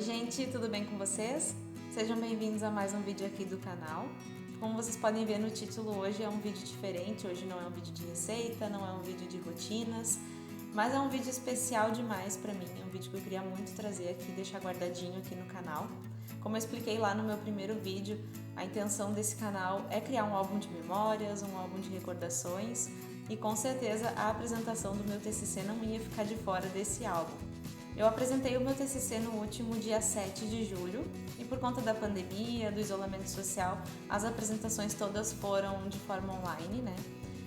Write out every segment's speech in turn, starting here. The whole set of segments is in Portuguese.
gente, tudo bem com vocês? Sejam bem-vindos a mais um vídeo aqui do canal. Como vocês podem ver no título, hoje é um vídeo diferente. Hoje não é um vídeo de receita, não é um vídeo de rotinas, mas é um vídeo especial demais para mim. É um vídeo que eu queria muito trazer aqui, deixar guardadinho aqui no canal. Como eu expliquei lá no meu primeiro vídeo, a intenção desse canal é criar um álbum de memórias, um álbum de recordações, e com certeza a apresentação do meu TCC não ia ficar de fora desse álbum. Eu apresentei o meu TCC no último dia 7 de julho e por conta da pandemia, do isolamento social, as apresentações todas foram de forma online, né?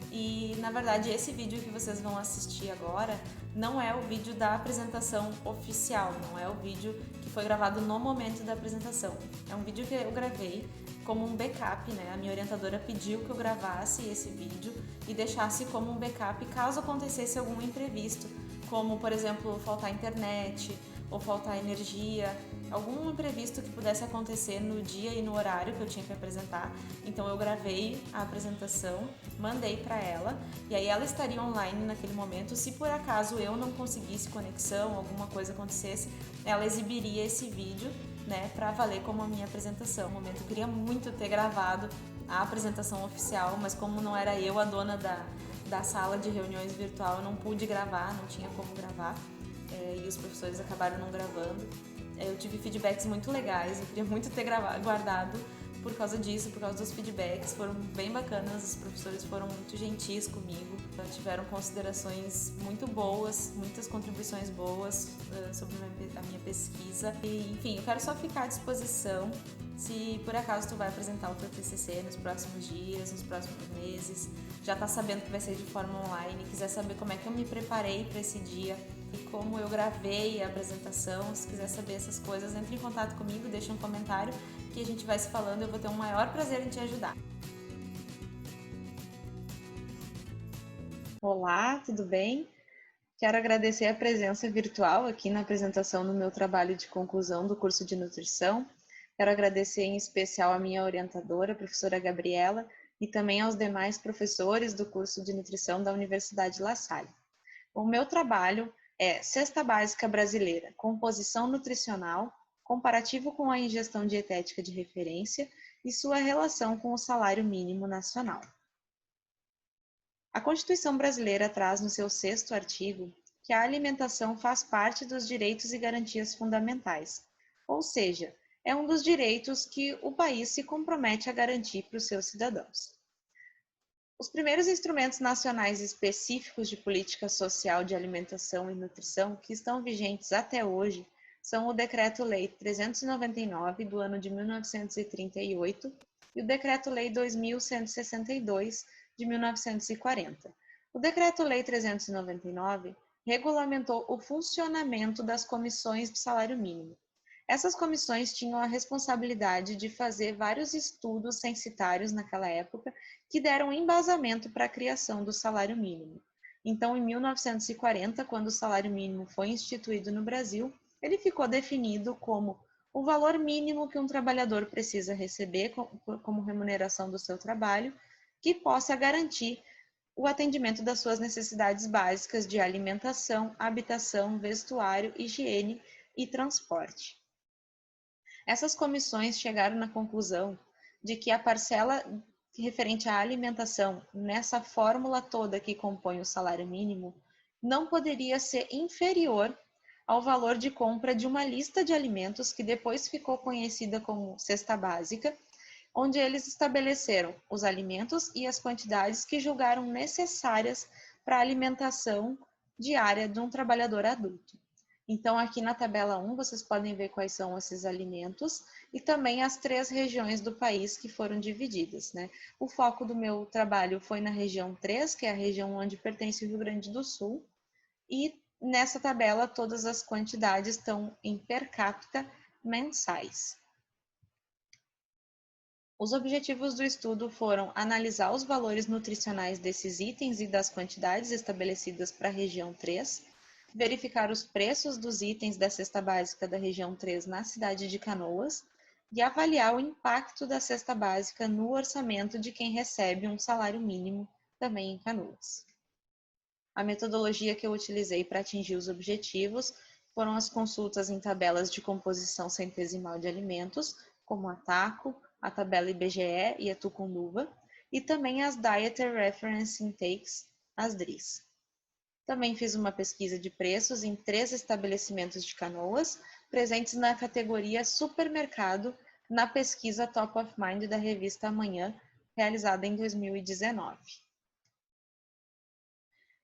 E na verdade esse vídeo que vocês vão assistir agora não é o vídeo da apresentação oficial, não é o vídeo que foi gravado no momento da apresentação. É um vídeo que eu gravei como um backup, né? A minha orientadora pediu que eu gravasse esse vídeo e deixasse como um backup caso acontecesse algum imprevisto, como, por exemplo, faltar internet ou faltar energia, algum imprevisto que pudesse acontecer no dia e no horário que eu tinha que apresentar. Então eu gravei a apresentação, mandei para ela e aí ela estaria online naquele momento. Se por acaso eu não conseguisse conexão, alguma coisa acontecesse, ela exibiria esse vídeo, né, para valer como a minha apresentação. No momento eu queria muito ter gravado a apresentação oficial, mas como não era eu a dona da sala de reuniões virtual, eu não pude gravar, não tinha como gravar, e os professores acabaram não gravando. Eu tive feedbacks muito legais, eu queria muito ter guardado por causa disso, por causa dos feedbacks, foram bem bacanas, os professores foram muito gentis comigo, tiveram considerações muito boas, muitas contribuições boas sobre a minha pesquisa. E, enfim, eu quero só ficar à disposição se por acaso tu vai apresentar o teu TCC nos próximos dias, nos próximos meses, já tá sabendo que vai ser de forma online, quiser saber como é que eu me preparei para esse dia e como eu gravei a apresentação, se quiser saber essas coisas, entre em contato comigo, deixa um comentário que a gente vai se falando, eu vou ter um maior prazer em te ajudar. Olá, tudo bem? Quero agradecer a presença virtual aqui na apresentação do meu trabalho de conclusão do curso de nutrição. Quero agradecer em especial a minha orientadora, a professora Gabriela, e também aos demais professores do curso de nutrição da Universidade La Salle. O meu trabalho é Cesta Básica Brasileira, Composição Nutricional, comparativo com a ingestão dietética de referência e sua relação com o salário mínimo nacional. A Constituição Brasileira traz no seu 6º artigo que a alimentação faz parte dos direitos e garantias fundamentais, ou seja, é um dos direitos que o país se compromete a garantir para os seus cidadãos. Os primeiros instrumentos nacionais específicos de política social de alimentação e nutrição que estão vigentes até hoje são o Decreto-Lei 399 do ano de 1938 e o Decreto-Lei 2162 de 1940. O Decreto-Lei 399 regulamentou o funcionamento das comissões de salário mínimo. Essas comissões tinham a responsabilidade de fazer vários estudos censitários naquela época que deram embasamento para a criação do salário mínimo. Então, em 1940, quando o salário mínimo foi instituído no Brasil, ele ficou definido como o valor mínimo que um trabalhador precisa receber como remuneração do seu trabalho, que possa garantir o atendimento das suas necessidades básicas de alimentação, habitação, vestuário, higiene e transporte. Essas comissões chegaram na conclusão de que a parcela referente à alimentação, nessa fórmula toda que compõe o salário mínimo, não poderia ser inferior ao valor de compra de uma lista de alimentos que depois ficou conhecida como cesta básica, onde eles estabeleceram os alimentos e as quantidades que julgaram necessárias para a alimentação diária de um trabalhador adulto. Então, aqui na tabela 1, vocês podem ver quais são esses alimentos e também as 3 regiões do país que foram divididas, né? O foco do meu trabalho foi na região 3, que é a região onde pertence o Rio Grande do Sul, e nessa tabela todas as quantidades estão em per capita mensais. Os objetivos do estudo foram analisar os valores nutricionais desses itens e das quantidades estabelecidas para a região 3, verificar os preços dos itens da cesta básica da região 3 na cidade de Canoas e avaliar o impacto da cesta básica no orçamento de quem recebe um salário mínimo também em Canoas. A metodologia que eu utilizei para atingir os objetivos foram as consultas em tabelas de composição centesimal de alimentos, como a TACO, a tabela IBGE e a Tucunduva, e também as Dietary Reference Intakes, as DRIs. Também fiz uma pesquisa de preços em 3 estabelecimentos de Canoas, presentes na categoria supermercado, na pesquisa Top of Mind da revista Amanhã, realizada em 2019.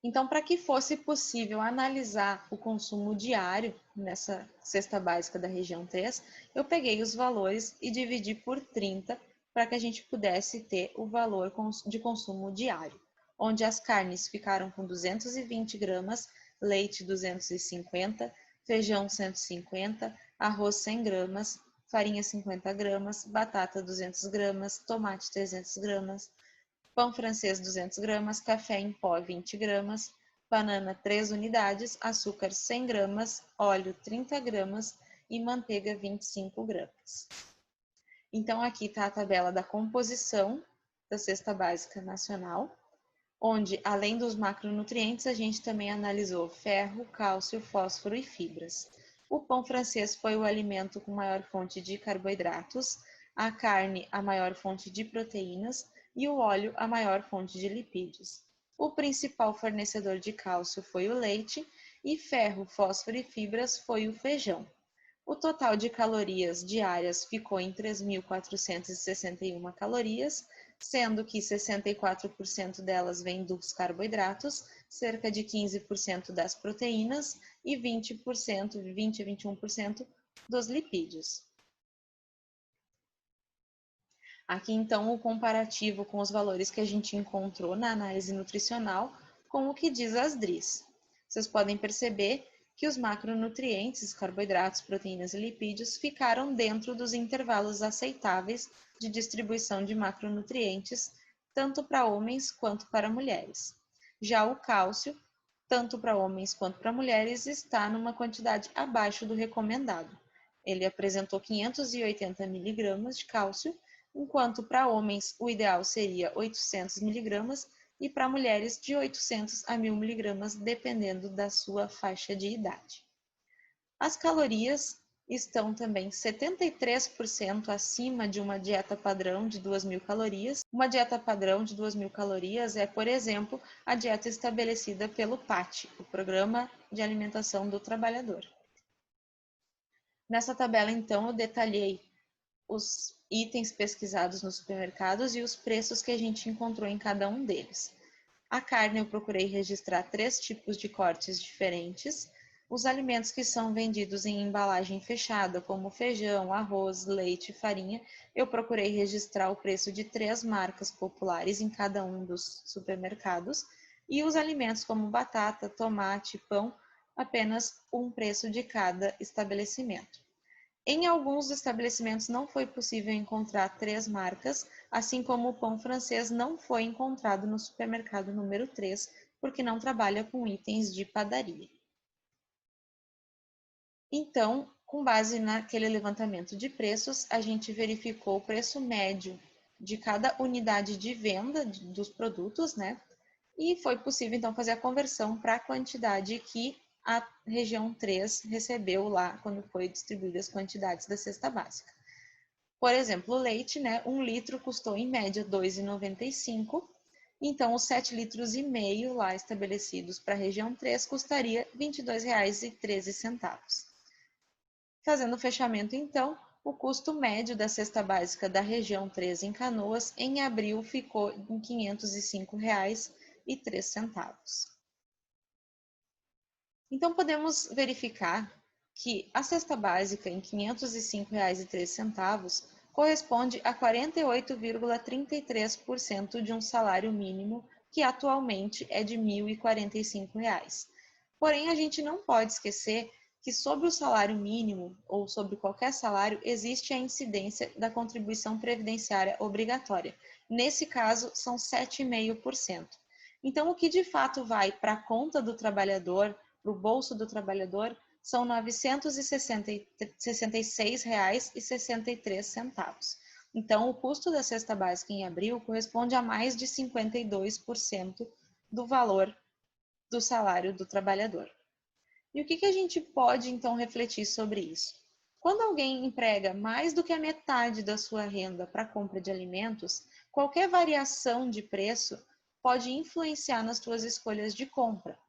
Então, para que fosse possível analisar o consumo diário nessa cesta básica da região 3, eu peguei os valores e dividi por 30 para que a gente pudesse ter o valor de consumo diário, onde as carnes ficaram com 220 gramas, leite 250, feijão 150, arroz 100 gramas, farinha 50 gramas, batata 200 gramas, tomate 300 gramas, pão francês 200 gramas, café em pó 20 gramas, banana 3 unidades, açúcar 100 gramas, óleo 30 gramas e manteiga 25 gramas. Então aqui está a tabela da composição da cesta básica nacional, onde além dos macronutrientes a gente também analisou ferro, cálcio, fósforo e fibras. O pão francês foi o alimento com maior fonte de carboidratos, a carne a maior fonte de proteínas e o óleo a maior fonte de lipídios. O principal fornecedor de cálcio foi o leite e ferro, fósforo e fibras foi o feijão. O total de calorias diárias ficou em 3.461 calorias, sendo que 64% delas vêm dos carboidratos, cerca de 15% das proteínas e 20 a 21% dos lipídios. Aqui, então, o comparativo com os valores que a gente encontrou na análise nutricional com o que diz as DRIs. Vocês podem perceber que os macronutrientes, carboidratos, proteínas e lipídios ficaram dentro dos intervalos aceitáveis de distribuição de macronutrientes, tanto para homens quanto para mulheres. Já o cálcio, tanto para homens quanto para mulheres, está numa quantidade abaixo do recomendado. Ele apresentou 580 mg de cálcio, enquanto para homens o ideal seria 800 mg e para mulheres de 800 a 1.000 mg, dependendo da sua faixa de idade. As calorias estão também 73% acima de uma dieta padrão de 2.000 calorias. Uma dieta padrão de 2.000 calorias é, por exemplo, a dieta estabelecida pelo PAT, o Programa de Alimentação do Trabalhador. Nessa tabela, então, eu detalhei os itens pesquisados nos supermercados e os preços que a gente encontrou em cada um deles. A carne eu procurei registrar 3 tipos de cortes diferentes. Os alimentos que são vendidos em embalagem fechada, como feijão, arroz, leite e farinha, eu procurei registrar o preço de 3 marcas populares em cada um dos supermercados. E os alimentos como batata, tomate, pão, apenas um preço de cada estabelecimento. Em alguns estabelecimentos não foi possível encontrar 3 marcas, assim como o pão francês não foi encontrado no supermercado número 3, porque não trabalha com itens de padaria. Então, com base naquele levantamento de preços, a gente verificou o preço médio de cada unidade de venda dos produtos, né? E foi possível, então, fazer a conversão para a quantidade que a região 3 recebeu lá quando foi distribuídas as quantidades da cesta básica. Por exemplo, o leite, né, 1 litro custou em média R$ 2,95, então os 7,5 litros lá estabelecidos para a região 3 custaria R$ 22,13. Fazendo o fechamento, então, o custo médio da cesta básica da região 3 em Canoas em abril ficou em R$ 505,03. Então, podemos verificar que a cesta básica em R$ 505,03 corresponde a 48,33% de um salário mínimo, que atualmente é de R$ 1.045. Porém, a gente não pode esquecer que sobre o salário mínimo ou sobre qualquer salário existe a incidência da contribuição previdenciária obrigatória. Nesse caso, são 7,5%. Então, o que de fato vai para a conta do trabalhador, para o bolso do trabalhador, são R$ 966,63. Então, o custo da cesta básica em abril corresponde a mais de 52% do valor do salário do trabalhador. E o que a gente pode, então, refletir sobre isso? Quando alguém emprega mais do que a metade da sua renda para a compra de alimentos, qualquer variação de preço pode influenciar nas suas escolhas de compra.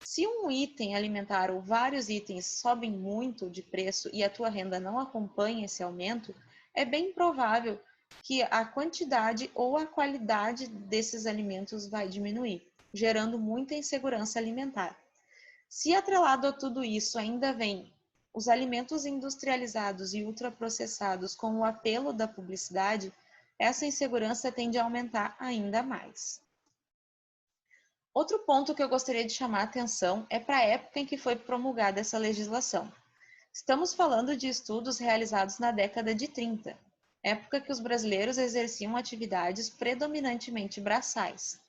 Se um item alimentar ou vários itens sobem muito de preço e a tua renda não acompanha esse aumento, é bem provável que a quantidade ou a qualidade desses alimentos vai diminuir, gerando muita insegurança alimentar. Se atrelado a tudo isso ainda vem os alimentos industrializados e ultraprocessados com o apelo da publicidade, essa insegurança tende a aumentar ainda mais. Outro ponto que eu gostaria de chamar a atenção é para a época em que foi promulgada essa legislação. Estamos falando de estudos realizados na década de 30, época que os brasileiros exerciam atividades predominantemente braçais.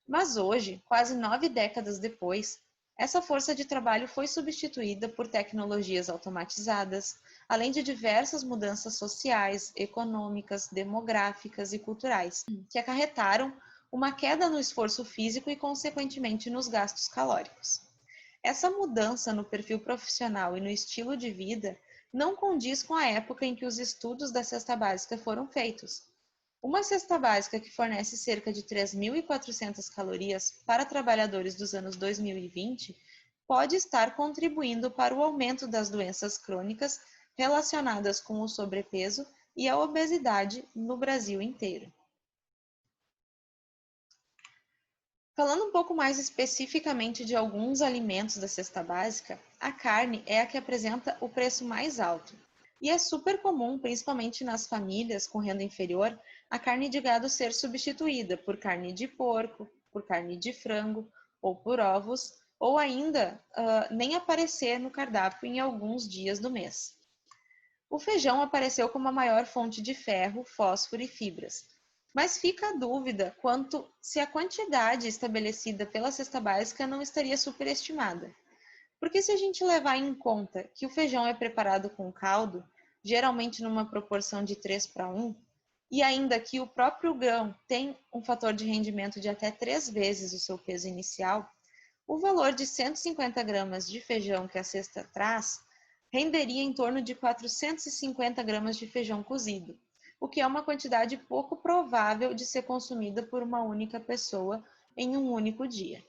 Mas hoje, quase 9 décadas depois, essa força de trabalho foi substituída por tecnologias automatizadas, além de diversas mudanças sociais, econômicas, demográficas e culturais, que acarretaram uma queda no esforço físico e, consequentemente, nos gastos calóricos. Essa mudança no perfil profissional e no estilo de vida não condiz com a época em que os estudos da cesta básica foram feitos. Uma cesta básica que fornece cerca de 3.400 calorias para trabalhadores dos anos 2020 pode estar contribuindo para o aumento das doenças crônicas relacionadas com o sobrepeso e a obesidade no Brasil inteiro. Falando um pouco mais especificamente de alguns alimentos da cesta básica, a carne é a que apresenta o preço mais alto. E é super comum, principalmente nas famílias com renda inferior, a carne de gado ser substituída por carne de porco, por carne de frango ou por ovos, ou ainda nem aparecer no cardápio em alguns dias do mês. O feijão apareceu como a maior fonte de ferro, fósforo e fibras. Mas fica a dúvida quanto se a quantidade estabelecida pela cesta básica não estaria superestimada. Porque se a gente levar em conta que o feijão é preparado com caldo, geralmente numa proporção de 3:1, e ainda que o próprio grão tem um fator de rendimento de até 3 vezes o seu peso inicial, o valor de 150 gramas de feijão que a cesta traz renderia em torno de 450 gramas de feijão cozido, o que é uma quantidade pouco provável de ser consumida por uma única pessoa em um único dia.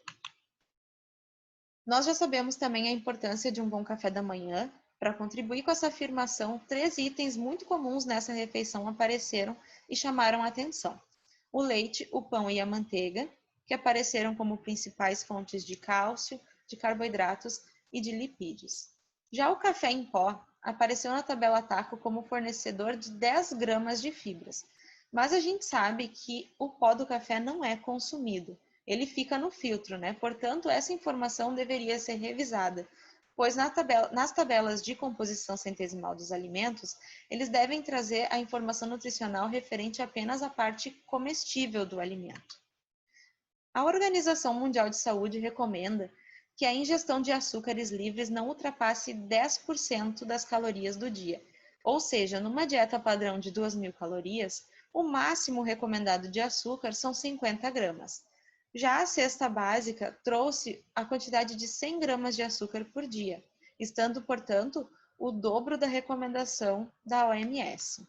Nós já sabemos também a importância de um bom café da manhã. Para contribuir com essa afirmação, 3 itens muito comuns nessa refeição apareceram e chamaram a atenção: o leite, o pão e a manteiga, que apareceram como principais fontes de cálcio, de carboidratos e de lipídios. Já o café em pó apareceu na tabela TACO como fornecedor de 10 gramas de fibras, mas a gente sabe que o pó do café não é consumido, ele fica no filtro, né? Portanto, essa informação deveria ser revisada, pois nas tabelas de composição centesimal dos alimentos, eles devem trazer a informação nutricional referente apenas à parte comestível do alimento. A Organização Mundial de Saúde recomenda que a ingestão de açúcares livres não ultrapasse 10% das calorias do dia, ou seja, numa dieta padrão de 2.000 calorias, o máximo recomendado de açúcar são 50 gramas. Já a cesta básica trouxe a quantidade de 100 gramas de açúcar por dia, estando, portanto, o dobro da recomendação da OMS.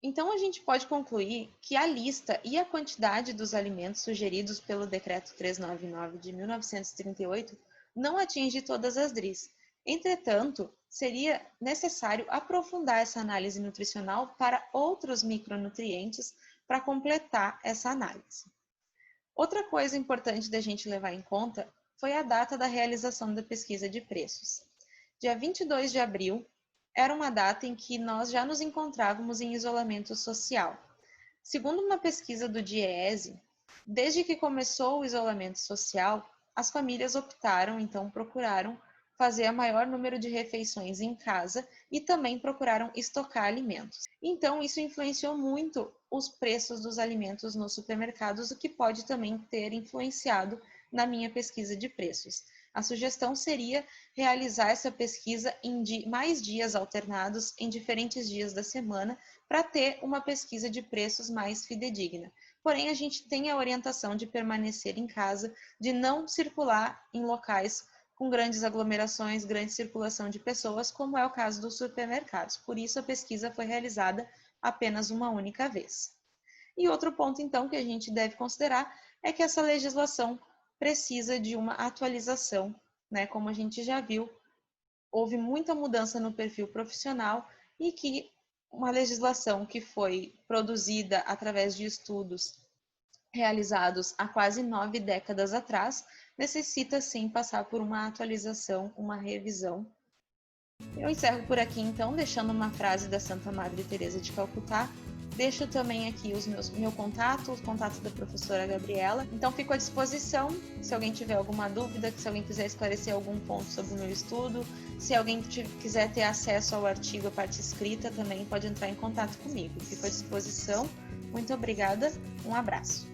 Então, a gente pode concluir que a lista e a quantidade dos alimentos sugeridos pelo Decreto 399 de 1938 não atinge todas as DRIs. Entretanto, seria necessário aprofundar essa análise nutricional para outros micronutrientes para completar essa análise. Outra coisa importante da gente levar em conta foi a data da realização da pesquisa de preços. Dia 22 de abril era uma data em que nós já nos encontrávamos em isolamento social. Segundo uma pesquisa do DIEESE, desde que começou o isolamento social, as famílias procuraram fazer o maior número de refeições em casa e também procuraram estocar alimentos. Então, isso influenciou muito os preços dos alimentos nos supermercados, o que pode também ter influenciado na minha pesquisa de preços. A sugestão seria realizar essa pesquisa em mais dias alternados em diferentes dias da semana para ter uma pesquisa de preços mais fidedigna, porém a gente tem a orientação de permanecer em casa, de não circular em locais com grandes aglomerações, grande circulação de pessoas, como é o caso dos supermercados. Por isso, a pesquisa foi realizada apenas uma única vez. E outro ponto, então, que a gente deve considerar é que essa legislação precisa de uma atualização, né? Como a gente já viu, houve muita mudança no perfil profissional e que uma legislação que foi produzida através de estudos realizados há quase 9 décadas atrás, necessita sim passar por uma atualização, uma revisão. Eu encerro por aqui então, deixando uma frase da Santa Madre Teresa de Calcutá. Deixo também aqui meu contato, o contato da professora Gabriela. Então fico à disposição, se alguém tiver alguma dúvida, se alguém quiser esclarecer algum ponto sobre o meu estudo, se alguém quiser ter acesso ao artigo, a parte escrita, também pode entrar em contato comigo. Fico à disposição. Muito obrigada, um abraço.